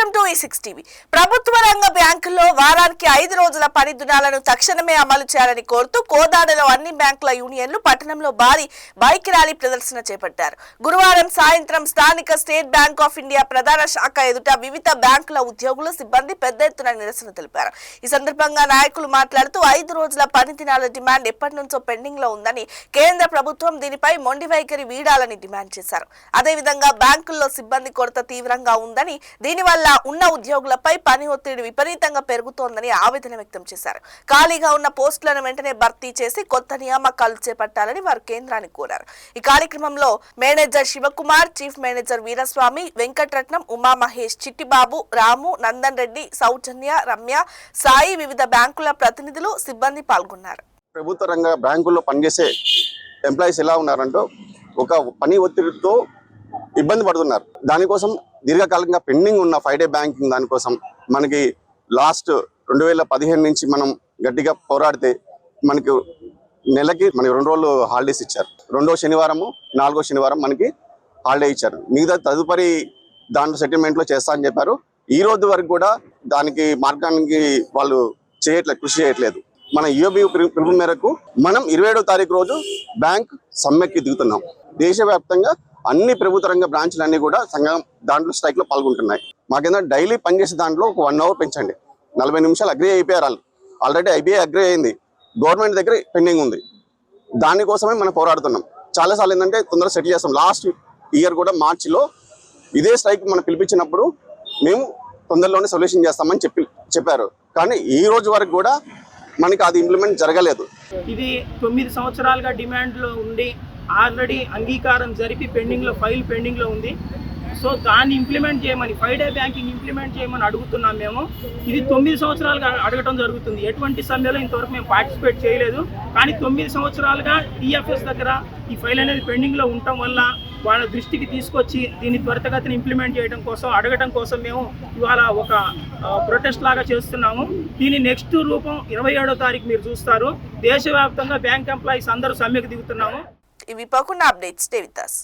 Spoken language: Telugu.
Welcome to E6 TV. ప్రభుత్వ రంగ బ్యాంకుల్లో వారానికి 5 రోజుల పని దినాలను తక్షణమే అమలు చేయాలని కోరుతూ కోదాడలో అన్ని బ్యాంకుల యూనియన్లు పట్టణంలో భారీ బైక్ ర్యాలీ ప్రదర్శన చేపట్టారు. గురువారం సాయంత్రం స్థానిక స్టేట్ బ్యాంక్ ఆఫ్ ఇండియా ప్రధాన శాఖ ఎదుట వివిధ బ్యాంకుల ఉద్యోగులు సిబ్బంది పెద్ద ఎత్తున నిరసన తెలిపారు. ఈ సందర్భంగా నాయకులు మాట్లాడుతూ 5 రోజుల పని దినాల డిమాండ్ ఎప్పటి నుంచో పెండింగ్ లో ఉందని, కేంద్ర ప్రభుత్వం దీనిపై మొండి వైఖరి వీడాలని డిమాండ్ చేశారు. అదేవిధంగా బ్యాంకుల్లో సిబ్బంది కొరత తీవ్రంగా ఉందని, దీనివల్ల ఉన్న ఉద్యోగులపై పని ఒత్తిడి విపరీతంగా పెరుగుతోందని ఆవేదన వ్యక్తం చేశారు. ఖాళీగా ఉన్న పోస్టులను వెంటనే భర్తీ చేసి కొత్త నియామకాలు చేపట్టాలని వారు కేంద్రాన్ని కోరారు. ఈ కార్యక్రమంలో manager Shivakumar, chief manager Veeraswamy, Venkataratnam, Uma Mahesh, Chittibabu, Ramu, Nandan Reddy, Soujanya, Ramya, Sai, వివిధ బ్యాంకుల ప్రతినిధులు, సిబ్బంది పాల్గొన్నారు. ప్రభుత్వ రంగ బ్యాంకుల్లో పనిచేసే ఎంప్లాయీస్ ఎలా ఉన్నారంటో ఒక పని ఒత్తిడితో ఇబ్బంది పడుతున్నారు. దానికోసం దీర్ఘకాలికంగా పెండింగ్ ఉన్న 5 డే బ్యాంకింగ్ దానికోసం మనకి లాస్ట్ 2015 నుంచి మనం గట్టిగా పోరాడితే మనకి నెలకి 2 రోజులు హాలిడేస్ ఇచ్చారు. 2వ శనివారము 4వ శనివారం మనకి హాలిడే ఇచ్చారు. మిగతా తదుపరి దాంట్లో సెటిల్మెంట్లో చేస్తా అని చెప్పారు. ఈ రోజు వరకు కూడా దానికి మార్గానికి వాళ్ళు కృషి చేయట్లేదు. మన యూబీ పిలుపు మేరకు మనం 27వ తారీఖు రోజు బ్యాంక్ సమ్మెకి దిగుతున్నాం. దేశవ్యాప్తంగా అన్ని ప్రభుత్వ రంగ బ్రాంచ్లన్నీ కూడా సంఘం దాంట్లో స్ట్రైక్ లో పాల్గొంటున్నాయి. మాకేందో డైలీ పనిచేసే దాంట్లో ఒక 1 అవర్ పెంచండి. 40 నిమిషాలు అగ్రీ అయిపోయారు. వాళ్ళు ఆల్రెడీ ఐబీఐ అగ్రీ అయింది, గవర్నమెంట్ దగ్గర పెండింగ్ ఉంది. దానికోసమే మనం పోరాడుతున్నాం. చాలాసార్లు ఏంటంటే తొందరగా సెటిల్ చేస్తాం. లాస్ట్ ఇయర్ కూడా మార్చిలో ఇదే స్ట్రైక్ మనం పిలిపించినప్పుడు మేము తొందరలోనే సొల్యూషన్ చేస్తామని చెప్పారు. కానీ ఈ రోజు వరకు కూడా మనకి అది ఇంప్లిమెంట్ జరగలేదు. ఇది 9 సంవత్సరాలుగా డిమాండ్లో ఉండి ఆల్రెడీ అంగీకారం జరిపి ఫైల్ పెండింగ్లో ఉంది. సో దాన్ని ఇంప్లిమెంట్ చేయమని 5 డే బ్యాంకింగ్ ఇంప్లిమెంట్ చేయమని అడుగుతున్నాం. మేము ఇది 9 సంవత్సరాలుగా అడగటం జరుగుతుంది. ఎటువంటి సమ్మెలో ఇంతవరకు మేము పార్టిసిపేట్ చేయలేదు. కానీ 9 సంవత్సరాలుగా టీఎఫ్ఎస్ దగ్గర ఈ ఫైల్ అనేది పెండింగ్లో ఉండటం వల్ల వాళ్ళ దృష్టికి తీసుకొచ్చి దీన్ని త్వరితగతిని ఇంప్లిమెంట్ చేయడం కోసం అడగటం కోసం మేము ఇవాళ ఒక ప్రొటెస్ట్ లాగా చేస్తున్నాము. దీని నెక్స్ట్ రూపం 27వ తారీఖు మీరు చూస్తారు. దేశవ్యాప్తంగా బ్యాంక్ ఎంప్లాయీస్ అందరూ సమ్మెకు దిగుతున్నాము. ఇవి పోకుండా అప్డేట్స్ స్టే విత్ us.